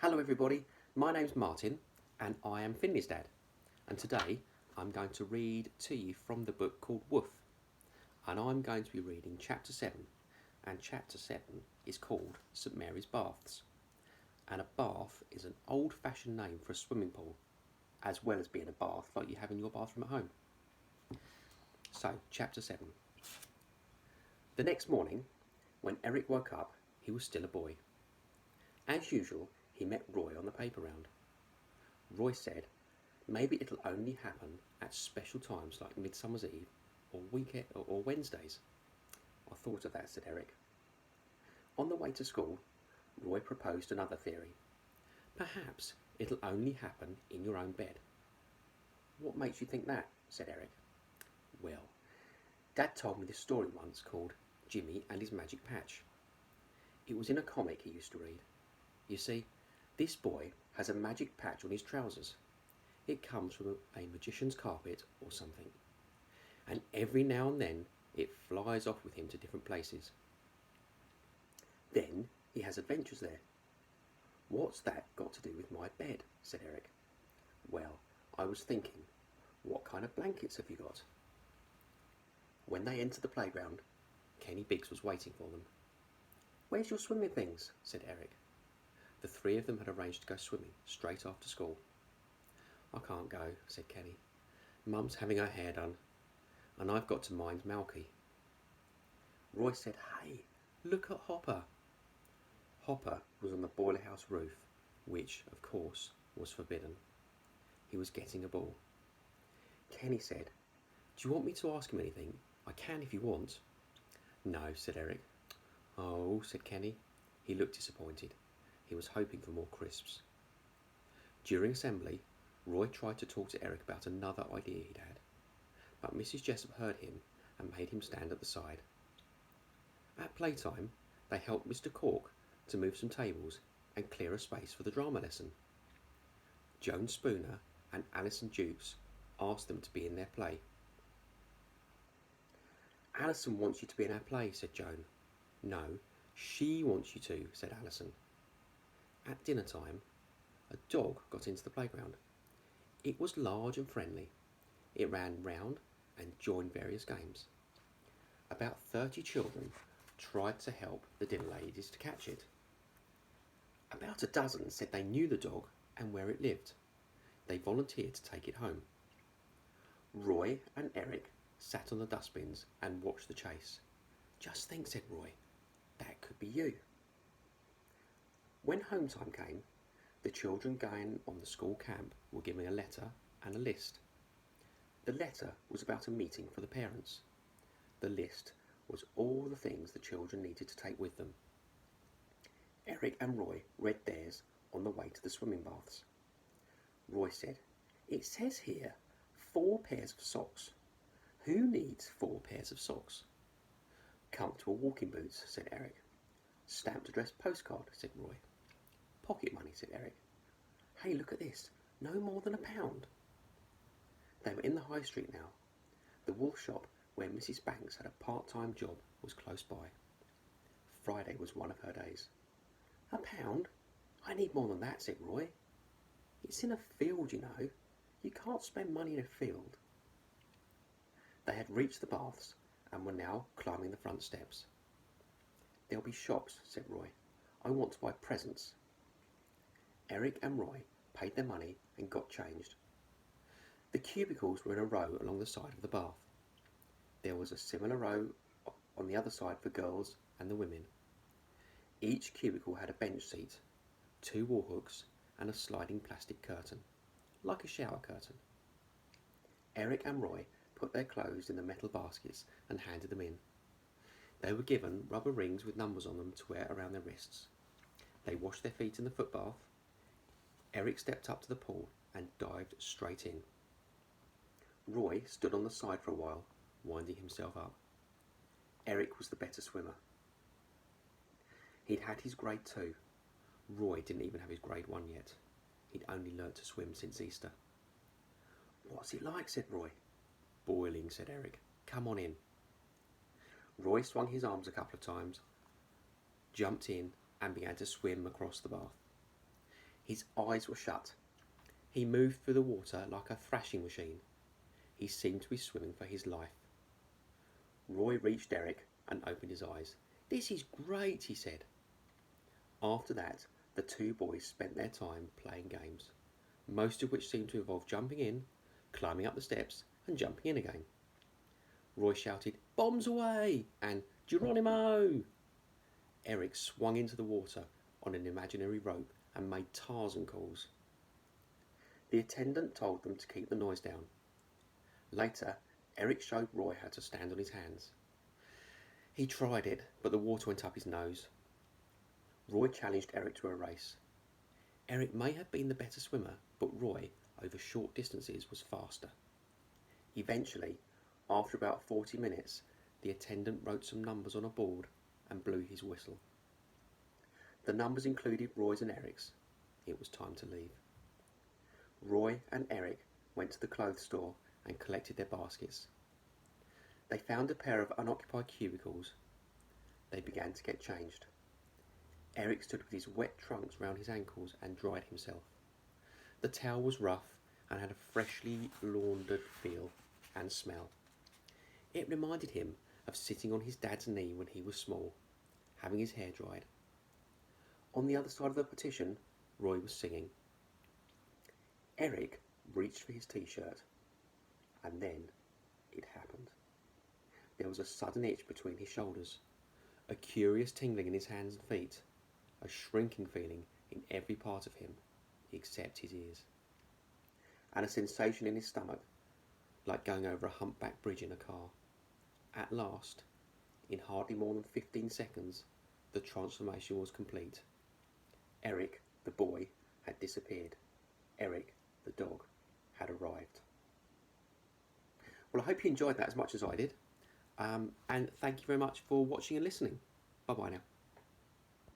Hello everybody, my name's Martin and I am Finley's dad, and today I'm going to read to you from the book called Woof, and I'm going to be reading chapter 7, and chapter 7 is called St Mary's Baths, and a bath is an old-fashioned name for a swimming pool, as well as being a bath like you have in your bathroom at home. So, chapter 7. The next morning, when Eric woke up, he was still a boy. As usual, he met Roy on the paper round. Roy said, maybe it'll only happen at special times like Midsummer's Eve or weekend or Wednesdays. I thought of that, said Eric. On the way to school, Roy proposed another theory. Perhaps it'll only happen in your own bed. What makes you think that? Said Eric. Well, Dad told me this story once called Jimmy and His Magic Patch. It was in a comic he used to read. You see, this boy has a magic patch on his trousers. It comes from a magician's carpet or something. And every now and then it flies off with him to different places. Then he has adventures there. What's that got to do with my bed? Said Eric. Well, I was thinking, what kind of blankets have you got? When they entered the playground, Kenny Biggs was waiting for them. Where's your swimming things? Said Eric. The three of them had arranged to go swimming straight after school. I can't go, said Kenny. Mum's having her hair done, and I've got to mind Malky. Roy said, hey, look at Hopper. Hopper was on the boiler house roof, which, of course, was forbidden. He was getting a ball. Kenny said, do you want me to ask him anything? I can if you want. No, said Eric. Oh, said Kenny. He looked disappointed. He was hoping for more crisps. During assembly, Roy tried to talk to Eric about another idea he'd had, but Mrs. Jessup heard him and made him stand at the side. At playtime, they helped Mr. Cork to move some tables and clear a space for the drama lesson. Joan Spooner and Alison Jukes asked them to be in their play. Alison wants you to be in our play, said Joan. No, she wants you to, said Alison. At dinner time, a dog got into the playground. It was large and friendly. It ran round and joined various games. About 30 children tried to help the dinner ladies to catch it. About a dozen said they knew the dog and where it lived. They volunteered to take it home. Roy and Eric sat on the dustbins and watched the chase. Just think, said Roy, that could be you. When home time came, the children going on the school camp were given a letter and a list. The letter was about a meeting for the parents. The list was all the things the children needed to take with them. Eric and Roy read theirs on the way to the swimming baths. Roy said, it says here 4 pairs of socks. Who needs 4 pairs of socks? Comfortable walking boots, said Eric. Stamped addressed postcard, said Roy. Pocket money, said Eric. Hey, look at this. No more than £1. They were in the high street now. The wool shop where Mrs. Banks had a part-time job was close by. Friday was one of her days. £1? I need more than that, said Roy. It's in a field, you know. You can't spend money in a field. They had reached the baths and were now climbing the front steps. There'll be shops, said Roy. I want to buy presents. Eric and Roy paid their money and got changed. The cubicles were in a row along the side of the bath. There was a similar row on the other side for girls and the women. Each cubicle had a bench seat, 2 wall hooks and a sliding plastic curtain, like a shower curtain. Eric and Roy put their clothes in the metal baskets and handed them in. They were given rubber rings with numbers on them to wear around their wrists. They washed their feet in the foot bath. Eric stepped up to the pool and dived straight in. Roy stood on the side for a while, winding himself up. Eric was the better swimmer. He'd had his grade 2. Roy didn't even have his grade 1 yet. He'd only learnt to swim since Easter. What's it like? Said Roy. Boiling, said Eric. Come on in. Roy swung his arms a couple of times, jumped in and began to swim across the bath. His eyes were shut. He moved through the water like a thrashing machine. He seemed to be swimming for his life. Roy reached Eric and opened his eyes. "This is great," he said. After that, the two boys spent their time playing games, most of which seemed to involve jumping in, climbing up the steps, and jumping in again. Roy shouted, "Bombs away!" and "Geronimo!" Eric swung into the water on an imaginary rope and made Tarzan calls. The attendant told them to keep the noise down. Later, Eric showed Roy how to stand on his hands. He tried it, but the water went up his nose. Roy challenged Eric to a race. Eric may have been the better swimmer, but Roy, over short distances, was faster. Eventually, after about 40 minutes, the attendant wrote some numbers on a board and blew his whistle. The numbers included Roy's and Eric's. It was time to leave. Roy and Eric went to the clothes store and collected their baskets. They found a pair of unoccupied cubicles. They began to get changed. Eric stood with his wet trunks round his ankles and dried himself. The towel was rough and had a freshly laundered feel and smell. It reminded him of sitting on his dad's knee when he was small, having his hair dried. On the other side of the partition, Roy was singing. Eric reached for his t-shirt, and then it happened. There was a sudden itch between his shoulders, a curious tingling in his hands and feet, a shrinking feeling in every part of him except his ears, and a sensation in his stomach like going over a humpback bridge in a car. At last, in hardly more than 15 seconds, the transformation was complete. Eric, the boy, had disappeared. Eric, the dog, had arrived. Well, I hope you enjoyed that as much as I did. And thank you very much for watching and listening. Bye-bye now.